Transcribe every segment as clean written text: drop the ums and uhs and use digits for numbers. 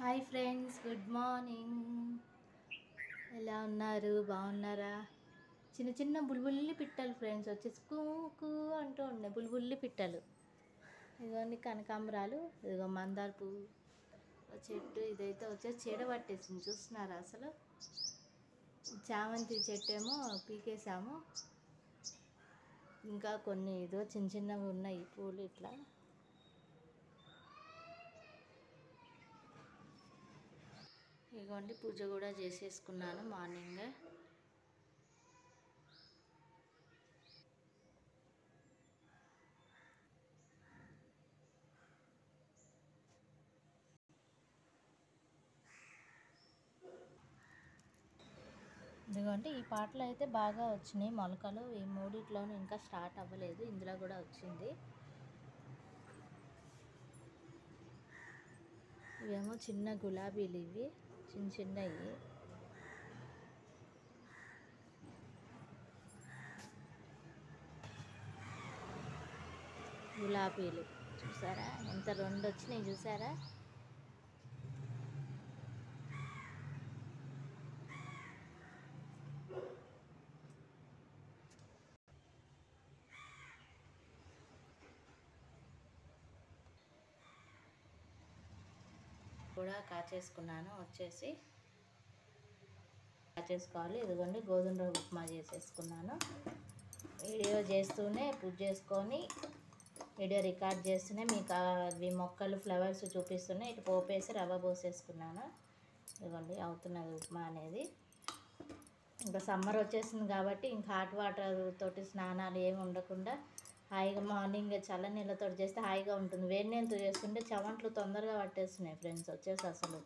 Hi friends, good morning. ఎలా ఉన్నారు? బాగున్నారా? చిన్న చిన్న బుల్బుల్లి పిట్టలు ఫ్రెండ్స్ వచ్చేసి కూ కూ అంటూ ఉన్నాయి. బుల్బుల్లి పిట్టలు. ఇదిగోండి కనకాంబరాలు, ఇదిగో మందార పువ్వు చెట్టు. ఇదైతే వచ్చేసి చీడ పట్టేసింది, చూస్తున్నారా అసలు? చామంతి చెట్టు ఏమో పీకేసాము. ఇంకా కొన్ని ఇదిగో చిన్న చిన్నవి ఉన్నాయి పూలు ఇట్లా. ఇదిగోండి పూజ కూడా చేసేసుకున్నాను మార్నింగ్. ఇదిగోండి ఈ పాటలు అయితే బాగా వచ్చినాయి మొలకలు. ఈ మూడిట్లోనూ ఇంకా స్టార్ట్ అవ్వలేదు, ఇందులో కూడా వచ్చింది. ఇవేమో చిన్న గులాబీలు, ఇవి చిన్న చిన్నవి. గులాబీలు చూసారా ఎంత రెండు వచ్చినాయి, చూసారా? కూడా కాచేసుకున్నాను. వచ్చేసి కాచేసుకోవాలి. ఇదిగోండి గోధుమ రవ్వ ఉప్మా చేసేసుకున్నాను. వీడియో చేస్తూనే పూజ చేసుకొని వీడియో రికార్డ్ చేస్తూనే మీకు అవి మొక్కలు ఫ్లవర్స్ చూపిస్తూనే ఇటు పోపేసి రవ్వ పోసేసుకున్నాను. ఇదిగోండి అవుతున్నది ఉప్మా అనేది. ఇంకా సమ్మర్ వచ్చేసింది కాబట్టి ఇంకా హాట్ వాటర్ తోటి స్నానాలు ఏమి ఉండకుండా హాయిగా మార్నింగ్ చల్ల నీళ్ళతో చేస్తే హాయిగా ఉంటుంది. వేడి నీళ్ళతో చేస్తుంటే చెమట్లు తొందరగా పట్టేస్తున్నాయి ఫ్రెండ్స్ వచ్చేసి అసలు.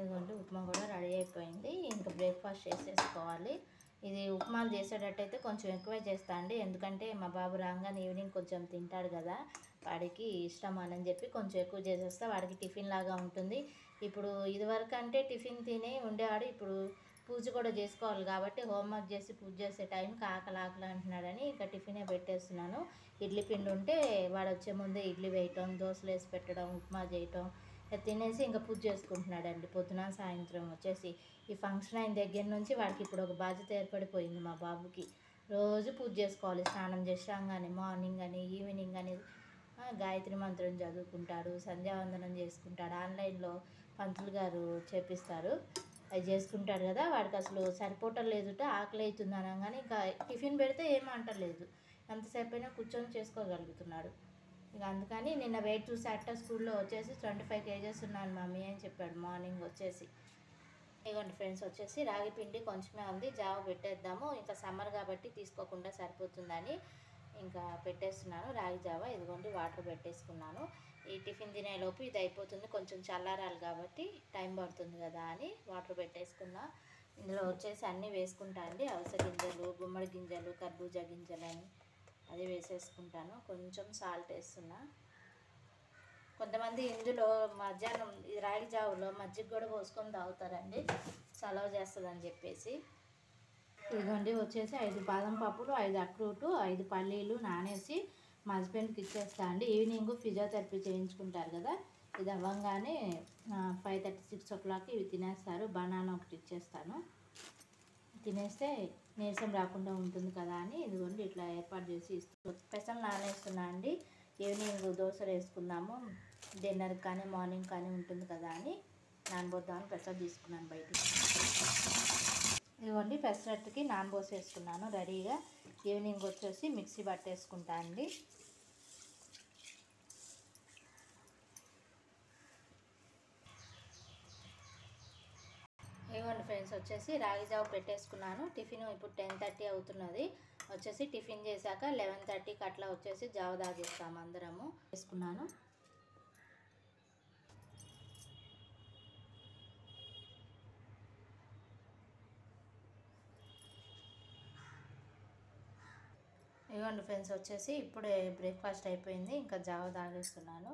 ఇదిగోండి ఉప్మా కూడా రెడీ అయిపోయింది. ఇంకా బ్రేక్ఫాస్ట్ చేసేసుకోవాలి. ఇది ఉప్మాలు చేసేటట్టయితే కొంచెం ఎక్కువే చేస్తా అండి, ఎందుకంటే మా బాబు రాగానే ఈవినింగ్ కొంచెం తింటాడు కదా, వాడికి ఇష్టం అని చెప్పి కొంచెం ఎక్కువ చేసేస్తే వాడికి టిఫిన్ లాగా ఉంటుంది. ఇప్పుడు ఇదివరకు అంటే టిఫిన్ తిని ఉండేవాడు, ఇప్పుడు పూజ కూడా చేసుకోవాలి కాబట్టి హోంవర్క్ చేసి పూజ చేసే టైంకి ఆకలి ఆకలి అంటున్నాడని ఇంకా టిఫినే పెట్టేస్తున్నాను. ఇడ్లీ పిండి ఉంటే వాడు వచ్చే ముందే ఇడ్లీ వేయటం, దోశలు వేసి పెట్టడం, ఉప్మా చేయటం, తినేసి ఇంకా పూజ చేసుకుంటున్నాడండి. పొద్దున సాయంత్రం వచ్చేసి ఈ ఫంక్షన్ అయిన దగ్గర నుంచి వాడికి ఇప్పుడు ఒక బాధ్యత ఏర్పడిపోయింది. మా బాబుకి రోజు పూజ చేసుకోవాలి. స్నానం చేసాగానే మార్నింగ్ అని ఈవినింగ్ అని గాయత్రి మంత్రం చదువుకుంటాడు, సంధ్యావందనం చేసుకుంటాడు. ఆన్లైన్లో పంతులు గారు చేపిస్తారు, అవి చేసుకుంటాడు కదా. వాడికి అసలు సరిపోవటం లేదుట, ఆకలి అవుతుంది అనగానే ఇంకా టిఫిన్ పెడితే ఏమంటలేదు, ఎంతసేపు అయినా కూర్చొని చేసుకోగలుగుతున్నాడు. ఇక అందుకని నిన్న వెయిట్ చూసి అట్ట స్కూల్లో వచ్చేసి 25 kgs ఉన్నాను మమ్మీ అని చెప్పాడు మార్నింగ్ వచ్చేసి. ఇదిగోండి ఫ్రెండ్స్ వచ్చేసి రాగి పిండి కొంచెమే ఉంది, జావ పెట్టేద్దాము, ఇంకా సమ్మర్ కాబట్టి తీసుకోకుండా సరిపోతుందని ఇంకా పెట్టేస్తున్నాను రాగి జావ. ఇదిగోండి వాటర్ పెట్టేసుకున్నాను. ఈ టిఫిన్ తినేలోపు ఇది అయిపోతుంది, కొంచెం చల్లారాలి కాబట్టి టైం పడుతుంది కదా అని వాటర్ పెట్టేసుకున్నా. ఇందులో వచ్చేసి అన్నీ వేసుకుంటా అండి, అవిసె గింజలు, గుమ్మడి గింజలు, కర్బూజా గింజలు అని అది వేసేసుకుంటాను. కొంచెం సాల్ట్ వేస్తున్నా. కొంతమంది ఇందులో మధ్యాహ్నం ఈ రాగి జావులో మజ్జిగ కూడా పోసుకొని తాగుతారండి, చలవ చేస్తుందని చెప్పేసి. ఇదిగోండి వచ్చేసి 5 బాదం పప్పులు, 5 అక్రూటు, 5 పల్లీలు నానేసి మా హస్బెండ్కి ఇచ్చేస్తా అండి. ఈవినింగ్ ఫిజియోథెరపీ చేయించుకుంటారు కదా, ఇది అవ్వగానే 5:30, 6 o'clock ఇవి తినేస్తారు. బనానా ఒకటి ఇచ్చేస్తాను, తినేస్తే నీరసం రాకుండా ఉంటుంది కదా అని ఇదిగోండి ఇట్లా ఏర్పాటు చేసి ఇస్తూ పెసలు నానేస్తున్నా అండి. ఈవినింగ్ దోశలు వేసుకుందాము, డిన్నర్ కానీ మార్నింగ్ కానీ ఉంటుంది కదా అని నానబోద్దామని పెసలు తీసుకున్నాను బయటికి. ఇదిగోండి పెసరట్టుకి నానబోసేసుకున్నాను రెడీగా. ఈవినింగ్ వచ్చేసి మిక్సీ పట్టేసుకుంటా అండి. ఇదిగోండి ఫ్రెండ్స్ వచ్చేసి రాగి జావ పెట్టేసుకున్నాను. టిఫిన్ ఇప్పుడు 10:30 అవుతున్నది. వచ్చేసి టిఫిన్ చేశాక 11:30కి అట్లా వచ్చేసి జావ తాగేస్తాము అందరము. వేసుకున్నాను. ఇదిగోండి ఫ్రెండ్స్ వచ్చేసి ఇప్పుడే బ్రేక్ఫాస్ట్ అయిపోయింది, ఇంకా జావ తాగేస్తున్నాను.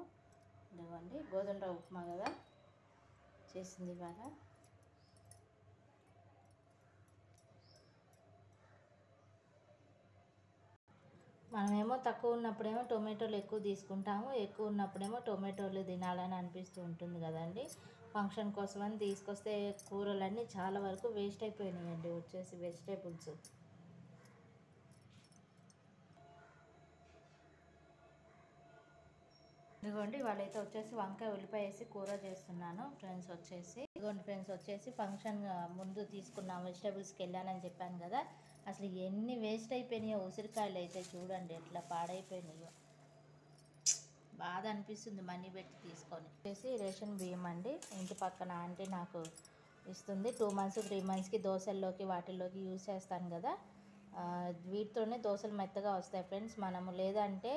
ఇదిగోండి గోధుమ రవ్వ ఉప్మా కదా చేసింది ఇవాళ. మనమేమో తక్కువ ఉన్నప్పుడేమో టొమాటోలు ఎక్కువ తీసుకుంటాము, ఎక్కువ ఉన్నప్పుడేమో టొమాటోలు తినాలని అనిపిస్తూ ఉంటుంది కదండి. ఫంక్షన్ కోసమని తీసుకొస్తే కూరలన్నీ చాలా వరకు వేస్ట్ అయిపోయినాయండి వచ్చేసి వెజిటేబుల్స్. ఇదిగోండి వాళ్ళైతే వచ్చేసి వంకాయ ఉల్లిపాయ వేసి కూర చేస్తున్నాను ఫ్రెండ్స్. ఇదిగోండి ఫ్రెండ్స్ వచ్చేసి ఫంక్షన్ ముందు తీసుకున్న వెజిటేబుల్స్కి వెళ్ళానని చెప్పాను కదా, అసలు ఎన్ని వేస్ట్ అయిపోయినాయో ఉసిరికాయలు అయితే చూడండి ఎట్లా పాడైపోయినాయో. బాధ అనిపిస్తుంది మనీ పెట్టి తీసుకొని. వచ్చేసి రేషన్ బియ్యం అండి, ఇంటి పక్కన ఆంటీ నాకు ఇస్తుంది. 2 months 3 monthsకి దోశల్లోకి వాటిల్లోకి యూజ్ చేస్తాను కదా, వీటితోనే దోశలు మెత్తగా వస్తాయి ఫ్రెండ్స్. మనము లేదంటే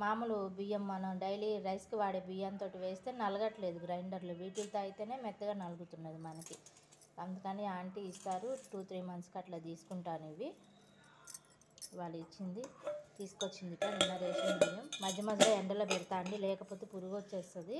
మామూలు బియ్యం మనం డైలీ రైస్కి వాడే బియ్యంతో వేస్తే నలగట్లేదు గ్రైండర్లో, వీటితో అయితేనే మెత్తగా నలుగుతున్నది మనకి. అందుకని ఆంటీ ఇస్తారు, 2-3 monthsకి అట్లా తీసుకుంటాను. ఇవి వాళ్ళు తీసుకొచ్చింది నిన్న రేషన్ బియ్యం. మధ్య మధ్యలో ఎండలో పెడతా అండి, లేకపోతే పురుగు వచ్చేస్తుంది.